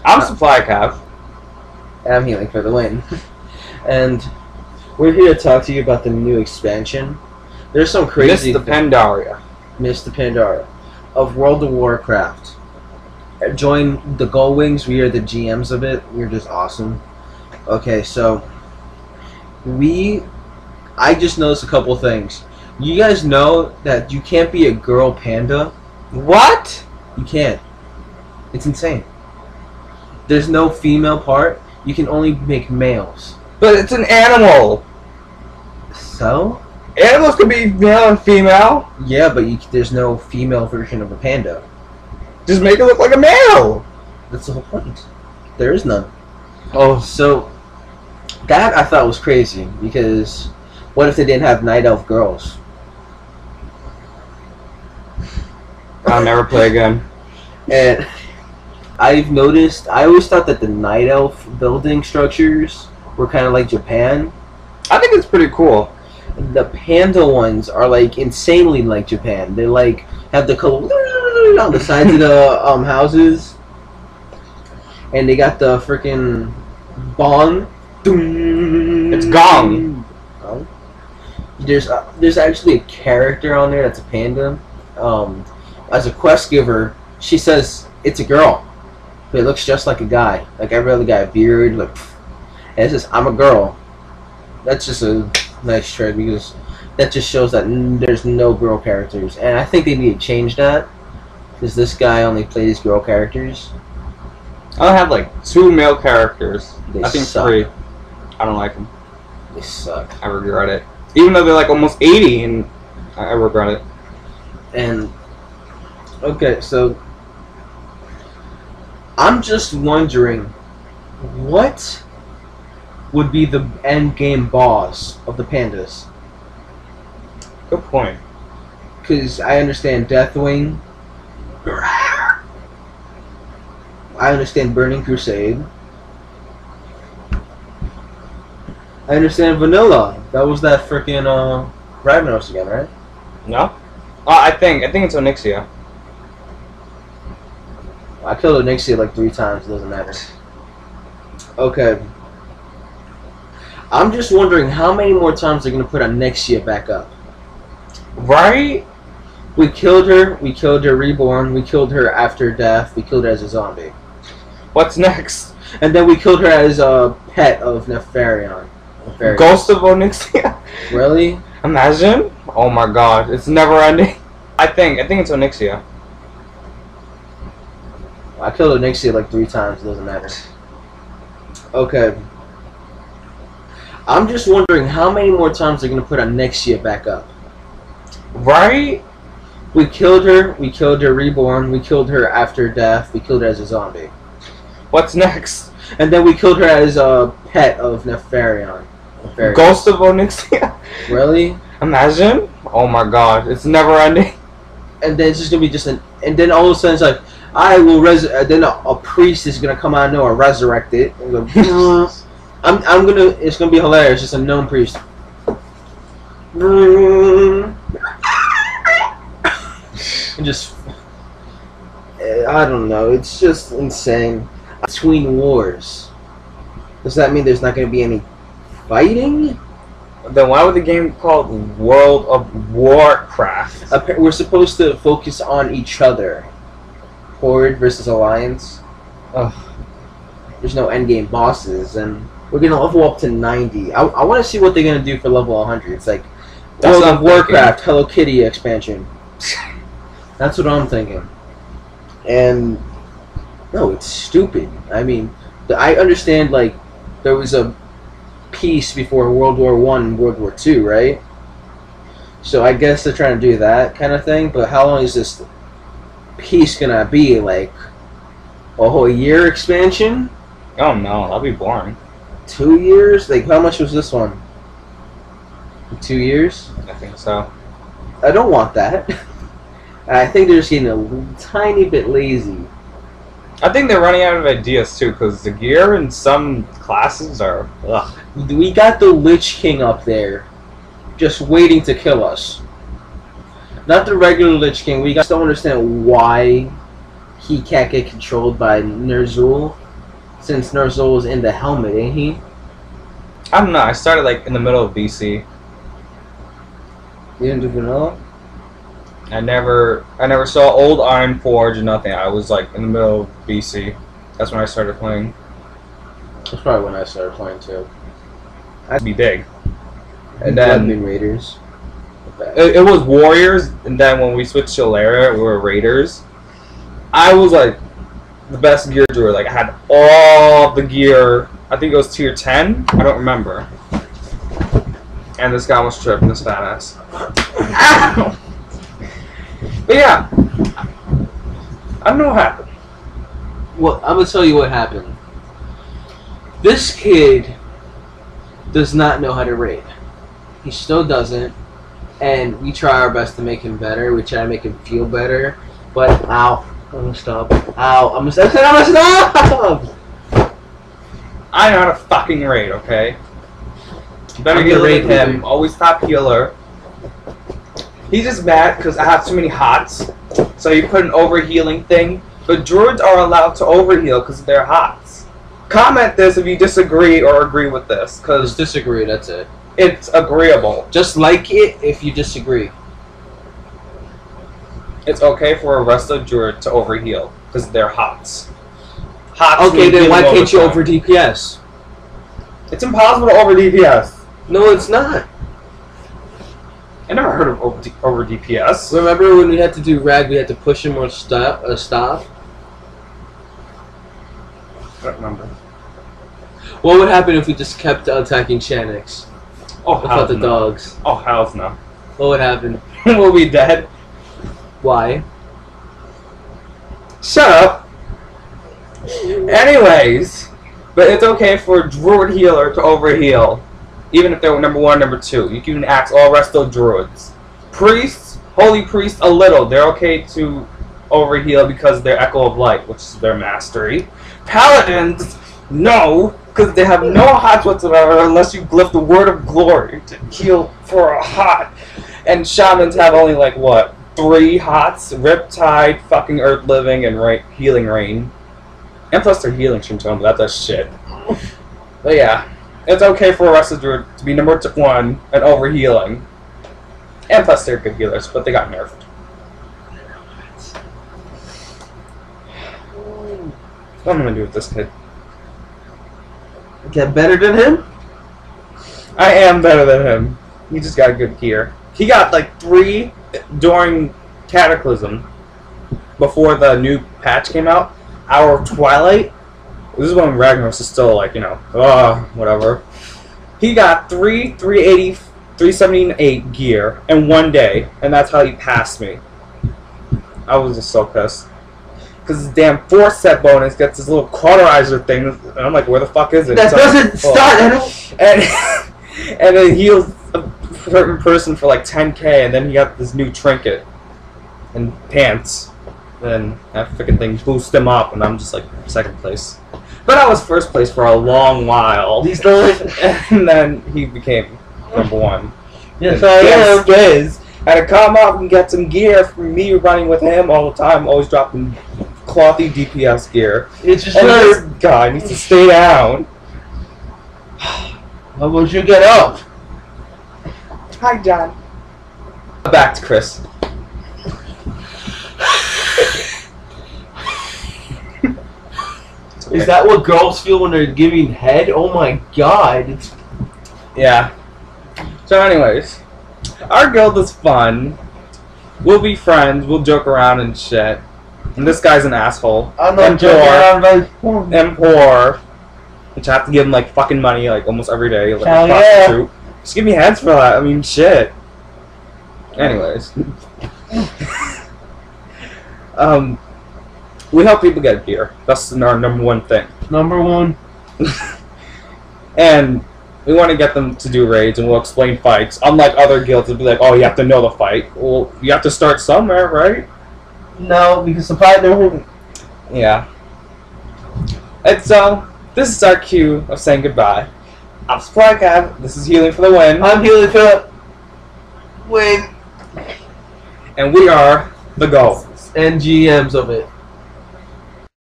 I'm Supplycav. And I'm Healing for the win. And we're here to talk to you about the new expansion. There's some crazy... Miss the Pandaria. Miss the Pandaria. Of World of Warcraft. Join the Gullwings. We are the GMs of it. We're just awesome. Okay, so... I just noticed a couple things. You guys know that you can't be a girl panda? What? You can't. It's insane. There's no female part. You can only make males. But it's an animal. So? Animals can be male and female. Yeah, but there's no female version of a panda. Just make it look like a male. That's the whole point. There is none. Oh, So, that I thought was crazy, because what if they didn't have night elf girls? I'll never play again. And I've noticed, I always thought that the night elf building structures were kind of like Japan. I think it's pretty cool. The panda ones are like insanely like Japan. They like have the color on the sides of the houses, and they got the freaking bong. It's gong. Oh. There's actually a character on there that's a panda. As a quest giver, she says it's a girl, but it looks just like a guy. Like every other guy, beard, like, and it says I'm a girl. That's just a nice trick, because that just shows that there's no girl characters, and I think they need to change that, because this guy only plays girl characters. I have like 2 male characters. They I think suck. 3. I don't like them. They suck. I regret it. Even though they're like almost 80, and I regret it. And okay, so I'm just wondering, what would be the end game boss of the pandas? Good point. Because I understand Deathwing. I understand Burning Crusade. I understand Vanilla. That was that freaking Ragnaros again, right? No? I think it's Onyxia. I killed Onyxia like 3 times. It doesn't matter. Okay. I'm just wondering how many more times they're gonna put Onyxia back up. Right? We killed her reborn, we killed her after death, we killed her as a zombie. What's next? And then we killed her as a pet of Nefarion. Ghost of Onyxia? Really? Imagine? Oh my god, it's never ending. I think it's Onyxia. I killed Onyxia like 3 times, it doesn't matter. Okay. I'm just wondering how many more times they're gonna put Onyxia back up. Right? We killed her reborn, we killed her after death, we killed her as a zombie. What's next? And then we killed her as a pet of Nefarion. Ghost of Onyxia? Really? Imagine? Oh my god, it's never ending. And then it's just gonna be and then all of a sudden it's like, I will then a priest is gonna come out of nowhere, resurrect it, and go, it's gonna be hilarious, just a gnome priest. And just, I don't know, it's just insane. Between wars, does that mean there's not gonna be any fighting? Then why would the game be called World of Warcraft? We're supposed to focus on each other. Horde versus Alliance. Ugh. There's no endgame bosses, and we're gonna level up to 90. I want to see what they're gonna do for level 100. It's like World of Warcraft, Hello Kitty expansion. That's what I'm thinking. And no, it's stupid. I mean, I understand, like, there was a peace before World War I and World War II, right? So I guess they're trying to do that kind of thing, but how long is this peace gonna be? Like, a whole year expansion? Oh no, that'd be boring. 2 years? Like, how much was this one? 2 years? I think so. I don't want that. I think they're just getting a tiny bit lazy. I think they're running out of ideas too, because the gear in some classes are ugh. We got the Lich King up there, just waiting to kill us. Not the regular Lich King. We just don't understand why he can't get controlled by Ner'zhul. since Ner'zhul was in the helmet, ain't he? I don't know. I started like in the middle of BC. You didn't do vanilla? I never saw old Iron Forge or nothing. I was like in the middle of BC. That's when I started playing. That's probably when I started playing too. I'd be big. And then Raiders. it was Warriors, and then when we switched to Lara, we were Raiders. I was like the best gear druid. Like I had all the gear. I think it was tier 10. I don't remember. And this guy was tripping, this fat ass. Ow! But yeah, I don't know what happened. Well, I'm gonna tell you what happened. This kid does not know how to raid. He still doesn't, and we try our best to make him better. We try to make him feel better. But ow, I'm gonna stop. Ow, I'm gonna stop. I know how to fucking raid, okay? You better get raid him. Always top healer. He's just mad because I have too many hots. So you put an overhealing thing. But druids are allowed to overheal because they're hots. Comment this if you disagree or agree with this. Just disagree, that's it. It's agreeable. Just like it if you disagree. It's okay for a wrestler druid to overheal because they're hots. Hots. Okay, then why can't you over DPS? It's impossible to over DPS. No, it's not. I never heard of over DPS. Remember when we had to do rag, we had to push him or stop? I don't remember. What would happen if we just kept attacking Shanix? Oh, without the dogs? Oh, hell no. What would happen? We'll be dead. Why? Shut up. Anyways, but it's okay for a druid healer to overheal, even if they're number 1, number 2. You can ask all rest of druids. Priests, holy priests, a little. They're okay to overheal because they're Echo of Light, which is their mastery. Paladins, no, because they have no hots whatsoever unless you glyph the Word of Glory to heal for a hot. And shamans have only like what? 3 hots: Riptide, fucking Earth Living, and Healing Rain. And plus their healing Shinton, but that does shit. But yeah, it's okay for a wrestler druid to be number 1 and overhealing. And plus they're good healers, but they got nerfed. What am I gonna do with this kid? Get better than him? I am better than him. He just got good gear. He got like 3 during Cataclysm before the new patch came out. Hour of Twilight. This is when Ragnaros is still like, you know, whatever. He got 380, 378 gear in 1 day, and that's how he passed me. I was just so pissed. Because his damn 4-set bonus gets this little cauterizer thing, and I'm like, where the fuck is it? That doesn't start, and it heals a certain person for like 10k, and then he got this new trinket and pants. Then that freaking thing boosts him up, and I'm just like 2nd place. But I was 1st place for a long while. He's going, and then he became number 1. Yes, I am. Skiz had to come up and get some gear from me running with him all the time, always dropping clothy DPS gear. It's just this guy needs to stay down. How about you get up? Hi, John. Back to Chris. Is that what girls feel when they're giving head? Oh my god. Yeah. So anyways, our guild is fun. We'll be friends. We'll joke around and shit. And this guy's an asshole. I'm not joking around. And poor. Which I have to give him like fucking money like almost every day. Like hell a prostitute. Yeah. Just give me heads for that. I mean, shit. Anyways. We help people get gear. That's our number 1 thing. Number 1. And we want to get them to do raids, and we'll explain fights. Unlike other guilds, it'll be like, oh, you have to know the fight. Well, you have to start somewhere, right? No, because supply no. Yeah. And so, this is our cue of saying goodbye. I'm Supplycav. This is Healing for the Win. I'm Healing for the Win. And we are the Gullwings and GMs of it.